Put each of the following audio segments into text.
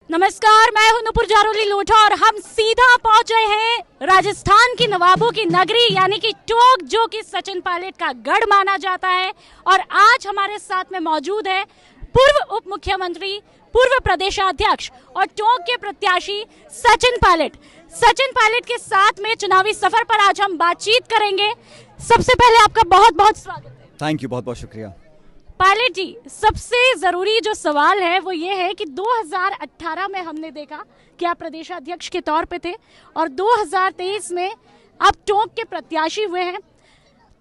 नमस्कार, मैं हूं नुपुर जारोली लोढ़ा और हम सीधा पहुंच रहे हैं राजस्थान की नवाबों की नगरी यानी कि टोंक, जो कि सचिन पायलट का गढ़ माना जाता है। और आज हमारे साथ में मौजूद है पूर्व उप मुख्यमंत्री, पूर्व प्रदेशाध्यक्ष और टोंक के प्रत्याशी सचिन पायलट। सचिन पायलट के साथ में चुनावी सफर पर आज हम बातचीत करेंगे। सबसे पहले आपका बहुत बहुत स्वागत है। थैंक यू, बहुत बहुत शुक्रिया। पायलट जी, सबसे जरूरी जो सवाल है वो ये है कि 2018 में हमने देखा कि आप प्रदेशाध्यक्ष के तौर पे थे और 2023 में आप टोंक के प्रत्याशी हुए हैं।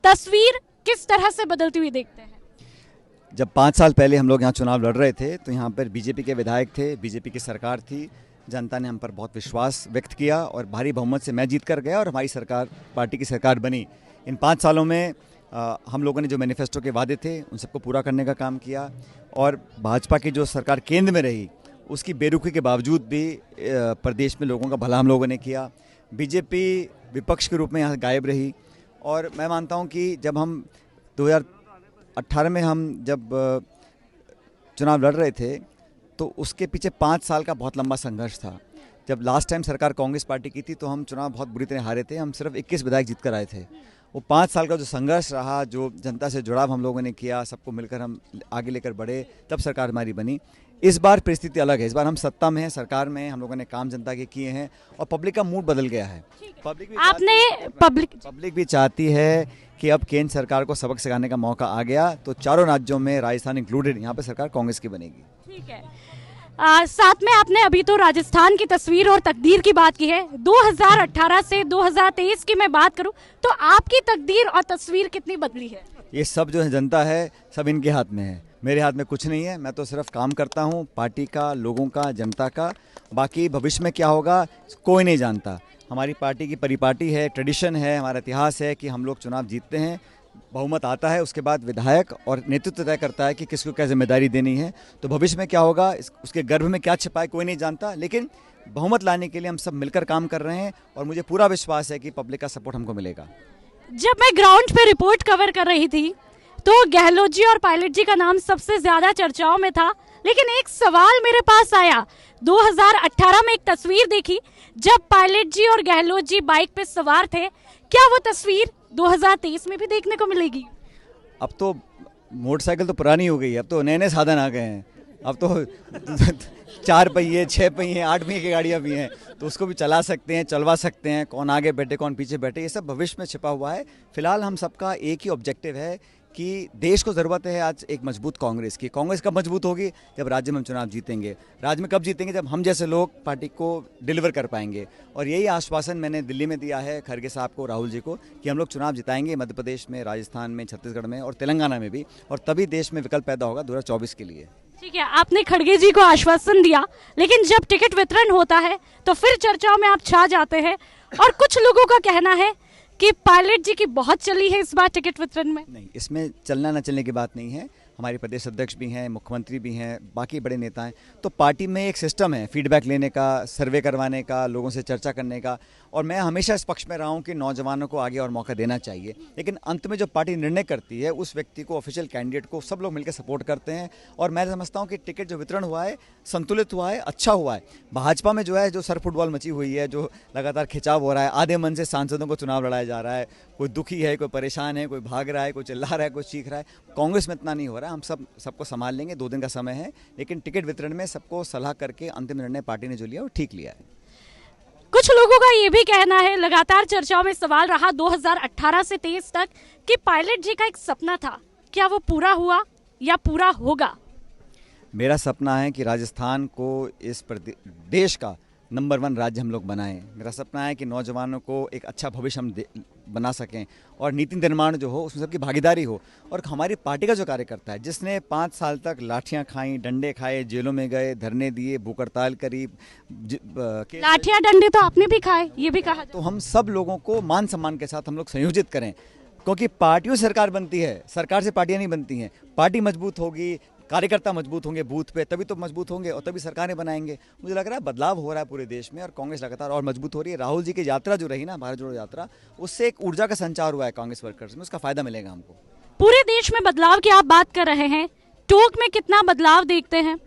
तस्वीर किस तरह से बदलती हुई देखते हैं? जब 5 साल पहले हम लोग यहाँ चुनाव लड़ रहे थे तो यहाँ पर बीजेपी के विधायक थे, बीजेपी की सरकार थी। जनता ने हम पर बहुत विश्वास व्यक्त किया और भारी बहुमत से मैं जीत कर गया और हमारी सरकार, पार्टी की सरकार बनी। इन 5 सालों में हम लोगों ने जो मैनिफेस्टो के वादे थे उन सबको पूरा करने का काम किया और भाजपा की जो सरकार केंद्र में रही उसकी बेरुखी के बावजूद भी प्रदेश में लोगों का भला हम लोगों ने किया। बीजेपी विपक्ष के रूप में यहाँ गायब रही और मैं मानता हूँ कि जब हम 2018 में हम जब चुनाव लड़ रहे थे तो उसके पीछे 5 साल का बहुत लंबा संघर्ष था। जब लास्ट टाइम सरकार कांग्रेस पार्टी की थी तो हम चुनाव बहुत बुरी तरह हारे थे। हम सिर्फ 21 विधायक जीत कर आए थे। वो 5 साल का जो संघर्ष रहा, जो जनता से जुड़ाव हम लोगों ने किया, सबको मिलकर हम आगे लेकर बढ़े, तब सरकार हमारी बनी। इस बार परिस्थिति अलग है। इस बार हम सत्ता में हैं, सरकार में हैं, हम लोगों ने काम जनता के किए हैं और पब्लिक का मूड बदल गया है। पब्लिक भी चाहती है कि अब केंद्र सरकार को सबक सिखाने का मौका आ गया, तो चारों राज्यों में, राजस्थान इंक्लूडेड, यहाँ पर सरकार कांग्रेस की बनेगी। ठीक है। साथ में आपने अभी तो राजस्थान की तस्वीर और तकदीर की बात की है। 2018 से 2023 की मैं बात करूं तो आपकी तकदीर और तस्वीर कितनी बदली है? ये सब जो है जनता है, सब इनके हाथ में है। मेरे हाथ में कुछ नहीं है। मैं तो सिर्फ काम करता हूँ पार्टी का, लोगों का, जनता का। बाकी भविष्य में क्या होगा कोई नहीं जानता। हमारी पार्टी की परिपाटी है, ट्रेडिशन है, हमारा इतिहास है कि हम लोग चुनाव जीतते हैं, बहुमत आता है, उसके बाद विधायक और नेतृत्व तय करता है कि किसको क्या जिम्मेदारी देनी है। तो भविष्य में क्या होगा, उसके गर्भ में क्या छिपा है कोई नहीं जानता, लेकिन बहुमत लाने के लिए हम सब मिलकर काम कर रहे हैं और मुझे पूरा विश्वास है कि पब्लिक का सपोर्ट हमको मिलेगा। जब मैं ग्राउंड पे रिपोर्ट कवर कर रही थी तो गहलोत जी और पायलट जी का नाम सबसे ज्यादा चर्चाओं में था, लेकिन एक सवाल मेरे पास आया। 2018 में एक तस्वीर देखी जब पायलट जी और गहलोत जी बाइक पे सवार थे। क्या वो तस्वीर 2023 में भी देखने को मिलेगी? अब तो मोटरसाइकिल तो पुरानी हो गई है, अब तो नए नए साधन आ गए हैं। अब तो 4 पहिए, 6 पहिए, 8 पहिए की गाड़ियाँ भी हैं, तो उसको भी चला सकते हैं, चलवा सकते हैं। कौन आगे बैठे, कौन पीछे बैठे, ये सब भविष्य में छिपा हुआ है। फिलहाल हम सबका एक ही ऑब्जेक्टिव है कि देश को ज़रूरत है आज एक मजबूत कांग्रेस की। कांग्रेस कब मजबूत होगी? जब राज्य में हम चुनाव जीतेंगे। राज्य में कब जीतेंगे? जब हम जैसे लोग पार्टी को डिलीवर कर पाएंगे। और यही आश्वासन मैंने दिल्ली में दिया है खड़गे साहब को, राहुल जी को, कि हम लोग चुनाव जिताएंगे मध्य प्रदेश में, राजस्थान में, छत्तीसगढ़ में और तेलंगाना में भी, और तभी देश में विकल्प पैदा होगा 2024 के लिए। ठीक है, आपने खड़गे जी को आश्वासन दिया, लेकिन जब टिकट वितरण होता है तो फिर चर्चाओं में आप छा जाते हैं और कुछ लोगों का कहना है कि पायलट जी की बहुत चली है इस बार टिकट वितरण में। नहीं, इसमें चलना न चलने की बात नहीं है। हमारे प्रदेश अध्यक्ष भी हैं, मुख्यमंत्री भी हैं, बाकी बड़े नेता हैं। तो पार्टी में एक सिस्टम है फीडबैक लेने का, सर्वे करवाने का, लोगों से चर्चा करने का, और मैं हमेशा इस पक्ष में रहा हूं कि नौजवानों को आगे और मौका देना चाहिए। लेकिन अंत में जो पार्टी निर्णय करती है उस व्यक्ति को, ऑफिशियल कैंडिडेट को सब लोग मिलकर सपोर्ट करते हैं। और मैं समझता हूं कि टिकट जो वितरण हुआ है संतुलित हुआ है, अच्छा हुआ है। भाजपा में जो है, जो सर फुटबॉल मची हुई है, जो लगातार खिंचाव हो रहा है, आधे मन से सांसदों को चुनाव लड़ाया जा रहा है, कोई दुखी है, कोई परेशान है, कोई भाग रहा है, कोई चिल्ला रहा है, कोई चीख रहा है। कांग्रेस में इतना नहीं हो रहा है। हम सबको संभाल लेंगे, 2 दिन का समय है। लेकिन टिकट वितरण में सबको सलाह करके अंतिम निर्णय पार्टी ने जो लिया वो ठीक लिया है। कुछ लोगों का ये भी कहना है, लगातार चर्चाओं में सवाल रहा 2018 से 23 तक, कि पायलट जी का एक सपना था, क्या वो पूरा हुआ या पूरा होगा? मेरा सपना है कि राजस्थान को इस देश का नंबर 1 राज्य हम लोग बनाएं। मेरा सपना है कि नौजवानों को एक अच्छा भविष्य हम बना सकें और नीति निर्माण जो हो उसमें सबकी भागीदारी हो। और हमारी पार्टी का जो कार्यकर्ता है, जिसने 5 साल तक लाठियां खाई, डंडे खाए, जेलों में गए, धरने दिए, भूख हड़ताल करी, लाठियां डंडे तो आपने भी खाए, ये भी कहा। तो हम सब लोगों को मान सम्मान के साथ हम लोग संयोजित करें, क्योंकि पार्टियों से सरकार बनती है, सरकार से पार्टियां नहीं बनती हैं। पार्टी मजबूत होगी, कार्यकर्ता मजबूत होंगे बूथ पे, तभी तो मजबूत होंगे और तभी सरकारें बनाएंगे। मुझे लग रहा है बदलाव हो रहा है पूरे देश में और कांग्रेस लगातार और मजबूत हो रही है। राहुल जी की यात्रा जो रही ना, भारत जोड़ो यात्रा, उससे एक ऊर्जा का संचार हुआ है कांग्रेस वर्कर्स में, उसका फायदा मिलेगा हमको। पूरे देश में बदलाव की आप बात कर रहे हैं, टोंक में कितना बदलाव देखते हैं?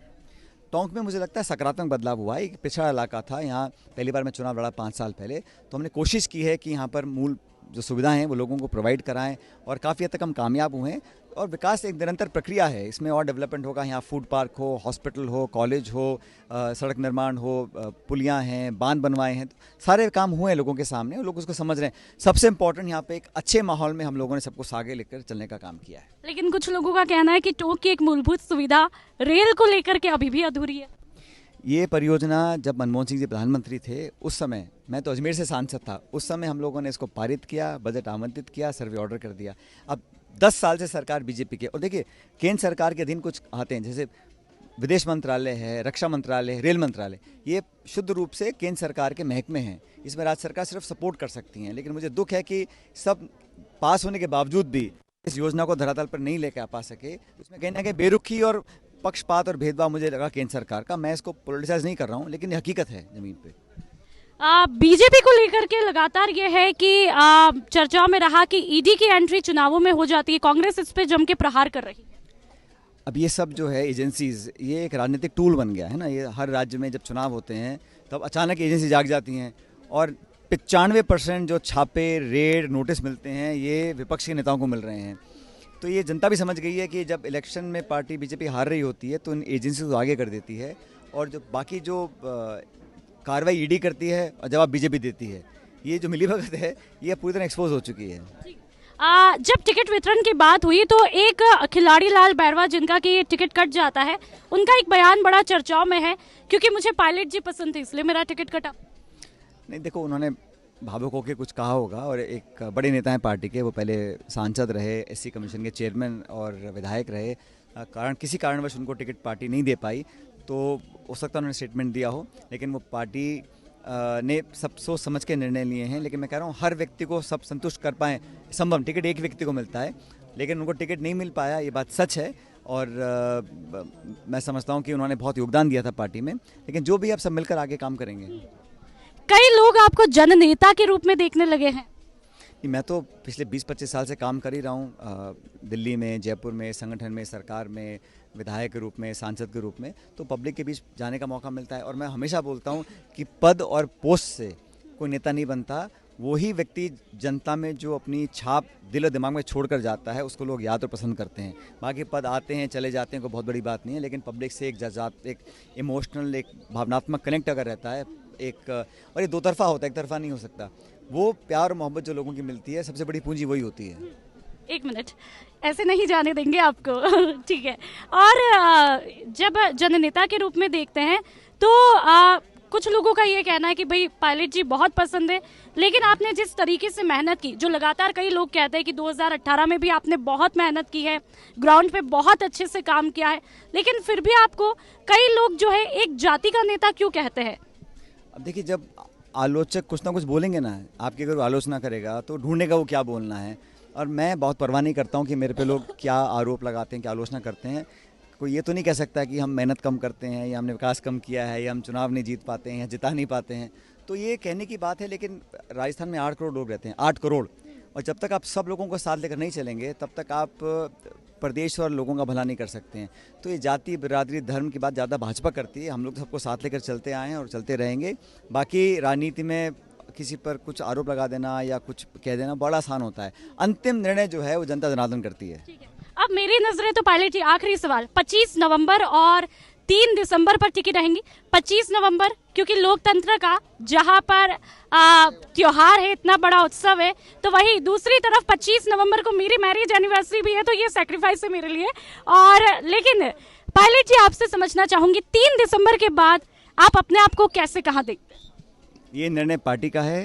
टोंक में मुझे लगता है सकारात्मक बदलाव हुआ है। एक पिछड़ा इलाका था, यहाँ पहली बार मैं चुनाव लड़ा 5 साल पहले, तो हमने कोशिश की है कि यहाँ पर मूल जो सुविधाएं हैं वो लोगों को प्रोवाइड कराएं और काफ़ी हद तक हम कामयाब हुए हैं। और विकास एक निरंतर प्रक्रिया है, इसमें और डेवलपमेंट होगा। यहाँ फूड पार्क हो, हॉस्पिटल हो, कॉलेज हो, सड़क निर्माण हो, पुलियाँ हैं, बांध बनवाए हैं, तो सारे काम हुए हैं लोगों के सामने और लोग उसको समझ रहे हैं। सबसे इम्पोर्टेंट यहाँ पे एक अच्छे माहौल में हम लोगों ने सबको आगे लेकर चलने का काम किया है। लेकिन कुछ लोगों का कहना है कि टोंक की एक मूलभूत सुविधा रेल को लेकर के अभी भी अधूरी है। ये परियोजना जब मनमोहन सिंह जी प्रधानमंत्री थे उस समय, मैं तो अजमेर से सांसद था, उस समय हम लोगों ने इसको पारित किया, बजट आमंत्रित किया, सर्वे ऑर्डर कर दिया। अब 10 साल से सरकार बीजेपी के, और देखिए केंद्र सरकार के अधीन कुछ आते हैं, जैसे विदेश मंत्रालय है, रक्षा मंत्रालय है, रेल मंत्रालय, ये शुद्ध रूप से केंद्र सरकार के महकमे हैं। इसमें राज्य सरकार सिर्फ सपोर्ट कर सकती हैं। लेकिन मुझे दुख है कि सब पास होने के बावजूद भी इस योजना को धरातल पर नहीं लेकर आ पा सके। उसमें कहीं ना कहीं बेरुखी और पक्षपात और भेदभाव मुझे लगा केंद्र सरकार का। मैं इसको पॉलिटिसाइज नहीं कर रहा हूँ, लेकिन ये हकीकत है जमीन पे। बीजेपी को लेकर के लगातार ये है कि चर्चा में रहा कि ईडी की एंट्री चुनावों में हो जाती है, कांग्रेस इस पे जम के प्रहार कर रही है। अब ये सब जो है एजेंसीज, ये एक राजनीतिक टूल बन गया है ना। ये हर राज्य में जब चुनाव होते हैं तब अचानक एजेंसी जाग जाती हैं और 95% जो छापे, रेड, नोटिस मिलते हैं ये विपक्ष के नेताओं को मिल रहे हैं। तो ये जनता भी समझ गई है कि जब इलेक्शन में पार्टी बीजेपी हार रही होती है तो इन एजेंसी को आगे कर देती है और जो बाकी जो कार्रवाई ईडी करती है और जवाब बीजेपी देती है, ये जो मिलीभगत है ये पूरी तरह एक्सपोज हो चुकी है। जब टिकट वितरण की बात हुई तो एक खिलाड़ी लाल बैरवा, जिनका कि टिकट कट जाता है, उनका एक बयान बड़ा चर्चाओं में है, क्योंकि मुझे पायलट जी पसंद थे इसलिए मेरा टिकट कटा। नहीं, देखो उन्होंने भावुक होकर कुछ कहा होगा, और एक बड़े नेता हैं पार्टी के, वो पहले सांसद रहे, एससी कमीशन के चेयरमैन और विधायक रहे, किसी कारणवश उनको टिकट पार्टी नहीं दे पाई, तो हो सकता है उन्होंने स्टेटमेंट दिया हो। लेकिन वो पार्टी ने सब सोच समझ के निर्णय लिए हैं। लेकिन मैं कह रहा हूँ हर व्यक्ति को सब संतुष्ट कर पाएँ संभव, टिकट एक व्यक्ति को मिलता है, लेकिन उनको टिकट नहीं मिल पाया, ये बात सच है। और मैं समझता हूँ कि उन्होंने बहुत योगदान दिया था पार्टी में, लेकिन जो भी आप सब मिलकर आगे काम करेंगे। कई लोग आपको जननेता के रूप में देखने लगे हैं। मैं तो पिछले 20-25 साल से काम कर ही रहा हूँ, दिल्ली में, जयपुर में, संगठन में, सरकार में, विधायक के रूप में, सांसद के रूप में, तो पब्लिक के बीच जाने का मौका मिलता है। और मैं हमेशा बोलता हूँ कि पद और पोस्ट से कोई नेता नहीं बनता, वही व्यक्ति जनता में जो अपनी छाप दिल और दिमाग में छोड़ कर जाता है उसको लोग याद और पसंद करते हैं। बाकी पद आते हैं चले जाते हैं, कोई बहुत बड़ी बात नहीं है, लेकिन पब्लिक से एक जज्बात, एक इमोशनल, एक भावनात्मक कनेक्ट अगर रहता है, एक, और ये दो तरफा होता है, एक तरफा नहीं हो सकता, वो प्यार और मोहब्बत जो लोगों की मिलती है, सबसे बड़ी पूंजी वही होती है। एक मिनट, ऐसे नहीं जाने देंगे आपको ठीक है। और जब जननेता के रूप में देखते हैं तो कुछ लोगों का ये कहना है कि भाई पायलट जी बहुत पसंद है, लेकिन आपने जिस तरीके से मेहनत की, जो लगातार कई लोग कहते हैं कि 2018 में भी आपने बहुत मेहनत की है, ग्राउंड पे बहुत अच्छे से काम किया है, लेकिन फिर भी आपको कई लोग जो है एक जाति का नेता क्यों कहते हैं? अब देखिए, जब आलोचक कुछ ना कुछ बोलेंगे ना, आपकी अगर आलोचना करेगा तो ढूंढेगा वो क्या बोलना है। और मैं बहुत परवाह नहीं करता हूँ कि मेरे पे लोग क्या आरोप लगाते हैं, क्या आलोचना करते हैं। कोई ये तो नहीं कह सकता कि हम मेहनत कम करते हैं, या हमने विकास कम किया है, या हम चुनाव नहीं जीत पाते हैं, या जिता नहीं पाते हैं, तो ये कहने की बात है। लेकिन राजस्थान में 8 करोड़ लोग रहते हैं, 8 करोड़, और जब तक आप सब लोगों को साथ लेकर नहीं चलेंगे तब तक आप प्रदेश और लोगों का भला नहीं कर सकते हैं। तो ये जाति, बिरादरी, धर्म की बात ज़्यादा भाजपा करती है, हम लोग सबको साथ लेकर चलते आए हैं और चलते रहेंगे। बाकी राजनीति में किसी पर कुछ आरोप लगा देना या कुछ कह देना बड़ा आसान होता है, अंतिम निर्णय जो है वो जनता जनार्दन करती है। अब मेरी नजरें तो पायलट जी, आखिरी सवाल, 25 नवंबर और 3 दिसंबर पर टिकी रहेंगी। 25 नवंबर क्योंकि लोकतंत्र का जहां पर त्योहार है, इतना बड़ा उत्सव है, तो वही दूसरी तरफ 25 नवंबर को मेरी मैरिज एनिवर्सरी भी है, तो ये सैक्रिफाइस है मेरे लिए। और लेकिन पायलट जी, आपसे समझना चाहूंगी 3 दिसंबर के बाद आप अपने आप को कैसे, कहाँ देखते हैं? ये निर्णय पार्टी का है,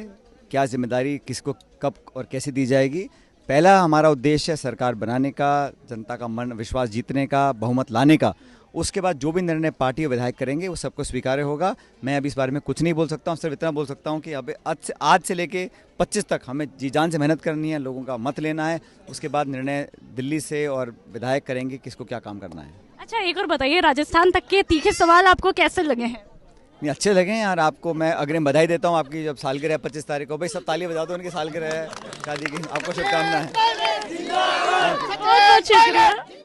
क्या जिम्मेदारी किसको कब और कैसे दी जाएगी। पहला हमारा उद्देश्य है सरकार बनाने का, जनता का मन विश्वास जीतने का, बहुमत लाने का। उसके बाद जो भी निर्णय पार्टी और विधायक करेंगे वो सबको स्वीकार्य होगा। मैं अभी इस बारे में कुछ नहीं बोल सकता हूँ, सिर्फ इतना बोल सकता हूँ कि अब आज से लेके 25 तक हमें जी जान से मेहनत करनी है, लोगों का मत लेना है, उसके बाद निर्णय दिल्ली से और विधायक करेंगे किसको क्या काम करना है। अच्छा, एक और बताइए, राजस्थान तक के तीखे सवाल आपको कैसे लगे हैं? नहीं, अच्छे लगे हैं यार। आपको मैं अग्रिम बधाई देता हूँ, आपकी जब सालगिरह है 25 तारीख को, भाई सब ताली बजा दो, उनकी सालगिरह है शादी की, आपको शुभकामनाएं। बहुत शुक्रिया।